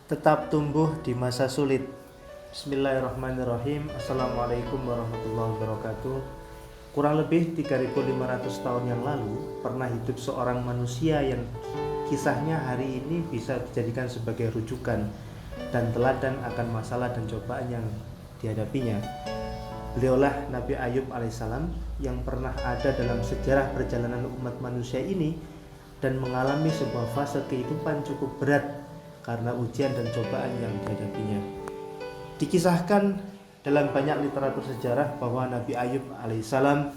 Tetap tumbuh di masa sulit. Bismillahirrahmanirrahim. Assalamualaikum warahmatullahi wabarakatuh. Kurang lebih 3.500 tahun yang lalu pernah hidup seorang manusia yang kisahnya hari ini bisa dijadikan sebagai rujukan dan teladan akan masalah dan cobaan yang dihadapinya. Beliaulah Nabi Ayub alaihissalam yang pernah ada dalam sejarah perjalanan umat manusia ini dan mengalami sebuah fase kehidupan cukup berat karena ujian dan cobaan yang dihadapinya. Dikisahkan dalam banyak literatur sejarah bahwa Nabi Ayub alaihissalam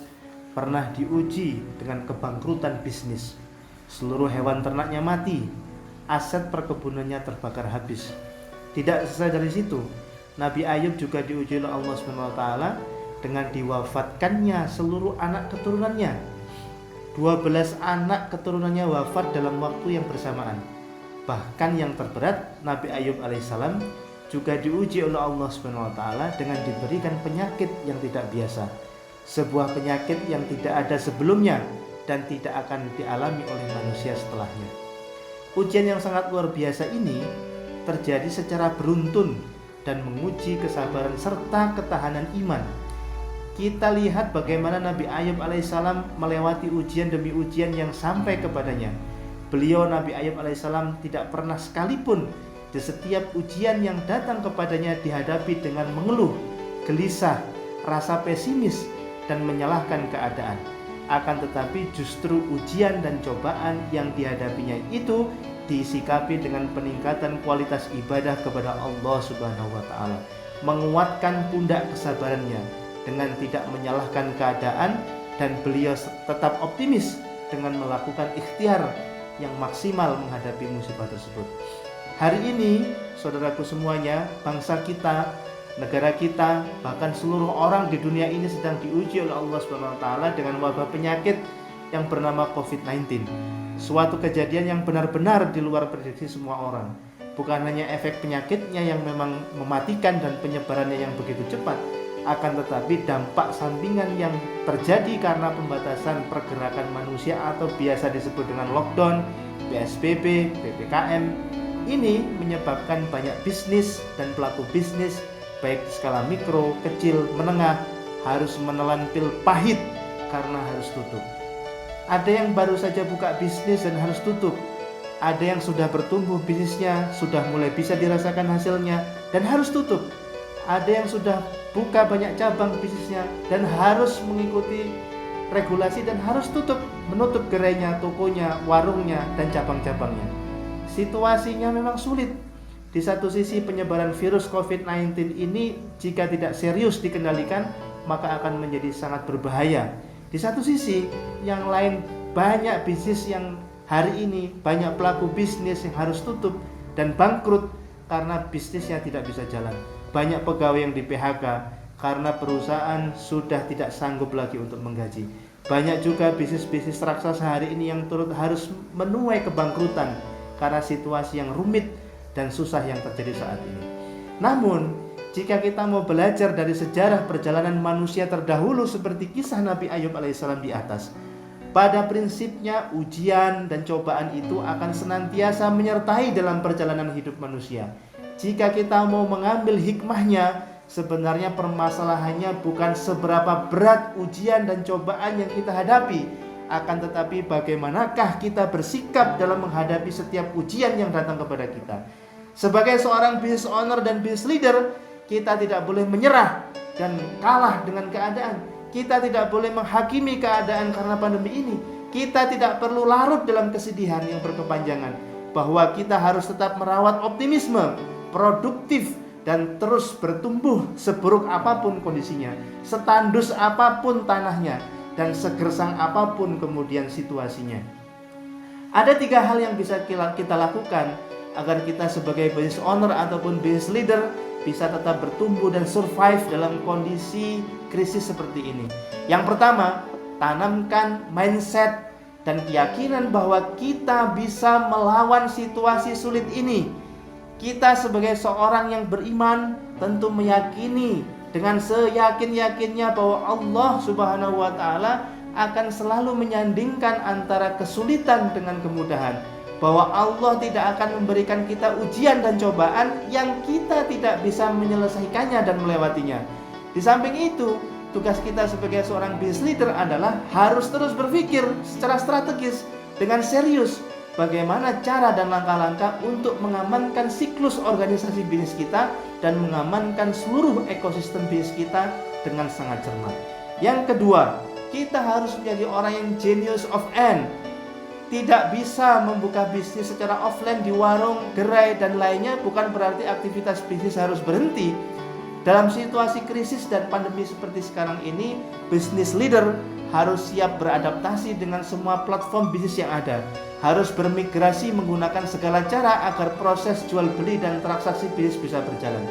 pernah diuji dengan kebangkrutan bisnis. Seluruh hewan ternaknya mati, aset perkebunannya terbakar habis. Tidak selesai dari situ, Nabi Ayub juga diuji oleh Allah SWT dengan diwafatkannya seluruh anak keturunannya. 12 anak keturunannya wafat dalam waktu yang bersamaan. Bahkan yang terberat, Nabi Ayub alaihissalam juga diuji oleh Allah SWT dengan diberikan penyakit yang tidak biasa. Sebuah penyakit yang tidak ada sebelumnya dan tidak akan dialami oleh manusia setelahnya. Ujian yang sangat luar biasa ini terjadi secara beruntun dan menguji kesabaran serta ketahanan iman. Kita lihat bagaimana Nabi Ayub alaihissalam melewati ujian demi ujian yang sampai kepadanya. Beliau Nabi Ayub alaihissalam tidak pernah sekalipun di setiap ujian yang datang kepadanya dihadapi dengan mengeluh, gelisah, rasa pesimis dan menyalahkan keadaan. Akan tetapi justru ujian dan cobaan yang dihadapinya itu disikapi dengan peningkatan kualitas ibadah kepada Allah Subhanahu wa taala, menguatkan pundak kesabarannya dengan tidak menyalahkan keadaan, dan beliau tetap optimis dengan melakukan ikhtiar yang maksimal menghadapi musibah tersebut. Hari ini, saudaraku semuanya, bangsa kita, negara kita, bahkan seluruh orang di dunia ini sedang diuji oleh Allah SWT dengan wabah penyakit yang bernama COVID-19. Suatu kejadian yang benar-benar di luar prediksi semua orang. Bukan hanya efek penyakitnya yang memang mematikan dan penyebarannya yang begitu cepat, akan tetapi dampak sampingan yang terjadi karena pembatasan pergerakan manusia atau biasa disebut dengan lockdown, PSBB, PPKM ini menyebabkan banyak bisnis dan pelaku bisnis baik skala mikro, kecil, menengah harus menelan pil pahit karena harus tutup. Ada yang baru saja buka bisnis dan harus tutup. Ada yang sudah bertumbuh bisnisnya, sudah mulai bisa dirasakan hasilnya dan harus tutup. Ada yang sudah buka banyak cabang bisnisnya dan harus mengikuti regulasi dan harus menutup gerainya, tokonya, warungnya dan cabang-cabangnya. Situasinya memang sulit. Di satu sisi penyebaran virus COVID-19 ini jika tidak serius dikendalikan maka akan menjadi sangat berbahaya. Di satu sisi yang lain banyak bisnis yang hari ini, banyak pelaku bisnis yang harus tutup dan bangkrut karena bisnisnya tidak bisa jalan. Banyak pegawai yang di PHK karena perusahaan sudah tidak sanggup lagi untuk menggaji. Banyak juga bisnis-bisnis raksasa hari ini yang turut harus menuai kebangkrutan karena situasi yang rumit dan susah yang terjadi saat ini. Namun, jika kita mau belajar dari sejarah perjalanan manusia terdahulu seperti kisah Nabi Ayub alaihissalam di atas, pada prinsipnya ujian dan cobaan itu akan senantiasa menyertai dalam perjalanan hidup manusia. Jika kita mau mengambil hikmahnya, sebenarnya permasalahannya bukan seberapa berat ujian dan cobaan yang kita hadapi, akan tetapi bagaimanakah kita bersikap dalam menghadapi setiap ujian yang datang kepada kita. Sebagai seorang business owner dan business leader, kita tidak boleh menyerah dan kalah dengan keadaan. Kita tidak boleh menghakimi keadaan karena pandemi ini. Kita tidak perlu larut dalam kesedihan yang berkepanjangan, bahwa kita harus tetap merawat optimisme, produktif, dan terus bertumbuh seburuk apapun kondisinya, setandus apapun tanahnya, dan segersang apapun kemudian situasinya. Ada 3 hal yang bisa kita lakukan agar kita sebagai business owner ataupun business leader bisa tetap bertumbuh dan survive dalam kondisi krisis seperti ini. Yang pertama, tanamkan mindset dan keyakinan bahwa kita bisa melawan situasi sulit ini. Kita sebagai seorang yang beriman tentu meyakini dengan seyakin-yakinnya bahwa Allah Subhanahu wa taala akan selalu menyandingkan antara kesulitan dengan kemudahan, bahwa Allah tidak akan memberikan kita ujian dan cobaan yang kita tidak bisa menyelesaikannya dan melewatinya. Di samping itu, tugas kita sebagai seorang business leader adalah harus terus berpikir secara strategis dengan serius bagaimana cara dan langkah-langkah untuk mengamankan siklus organisasi bisnis kita dan mengamankan seluruh ekosistem bisnis kita dengan sangat cermat. Yang kedua, kita harus menjadi orang yang genius of end. Tidak bisa membuka bisnis secara offline di warung, gerai, dan lainnya bukan berarti aktivitas bisnis harus berhenti. Dalam situasi krisis dan pandemi seperti sekarang ini, business leader harus siap beradaptasi dengan semua platform bisnis yang ada. Harus bermigrasi menggunakan segala cara agar proses jual beli dan transaksi bisnis bisa berjalan.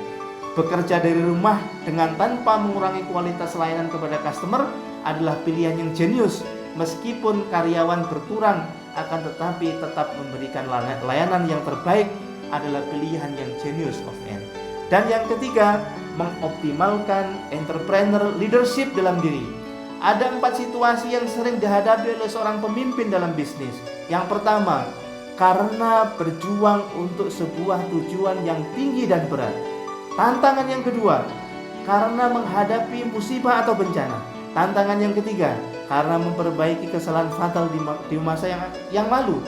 Bekerja dari rumah dengan tanpa mengurangi kualitas layanan kepada customer adalah pilihan yang jenius. Meskipun karyawan berkurang, akan tetapi tetap memberikan layanan yang terbaik adalah pilihan yang genius of end. Dan yang ketiga, mengoptimalkan entrepreneur leadership dalam diri. Ada 4 situasi yang sering dihadapi oleh seorang pemimpin dalam bisnis. Yang pertama, karena berjuang untuk sebuah tujuan yang tinggi dan berat. Tantangan yang kedua, karena menghadapi musibah atau bencana. Tantangan yang ketiga, karena memperbaiki kesalahan fatal di masa yang lalu.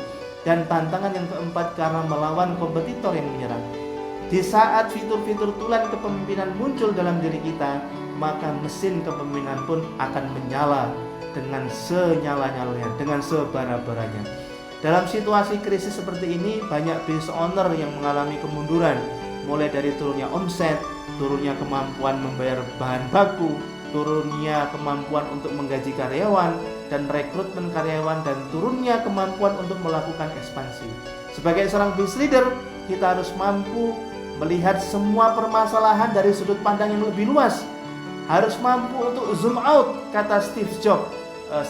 Dan tantangan yang keempat, karena melawan kompetitor yang menyerang. Di saat fitur-fitur tulen kepemimpinan muncul dalam diri kita, maka mesin kepemimpinan pun akan menyala dengan senyala-nyalanya, dengan sebara-baranya. Dalam situasi krisis seperti ini, banyak business owner yang mengalami kemunduran, mulai dari turunnya omset, turunnya kemampuan membayar bahan baku, turunnya kemampuan untuk menggaji karyawan dan rekrutmen karyawan, dan turunnya kemampuan untuk melakukan ekspansi. Sebagai seorang business leader, kita harus mampu melihat semua permasalahan dari sudut pandang yang lebih luas. Harus mampu untuk zoom out, kata Steve Jobs,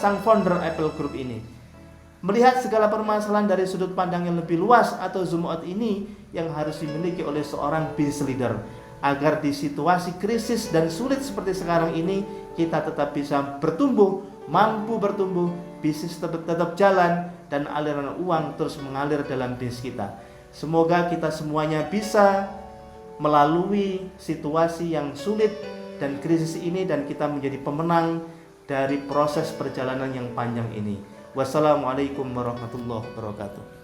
sang founder Apple Group ini. Melihat segala permasalahan dari sudut pandang yang lebih luas atau zoom out ini yang harus dimiliki oleh seorang business leader, agar di situasi krisis dan sulit seperti sekarang ini kita tetap bisa bertumbuh, mampu bertumbuh, bisnis tetap jalan, dan aliran uang terus mengalir dalam bisnis kita. Semoga kita semuanya bisa melalui situasi yang sulit dan krisis ini, dan kita menjadi pemenang dari proses perjalanan yang panjang ini. Wassalamualaikum warahmatullahi wabarakatuh.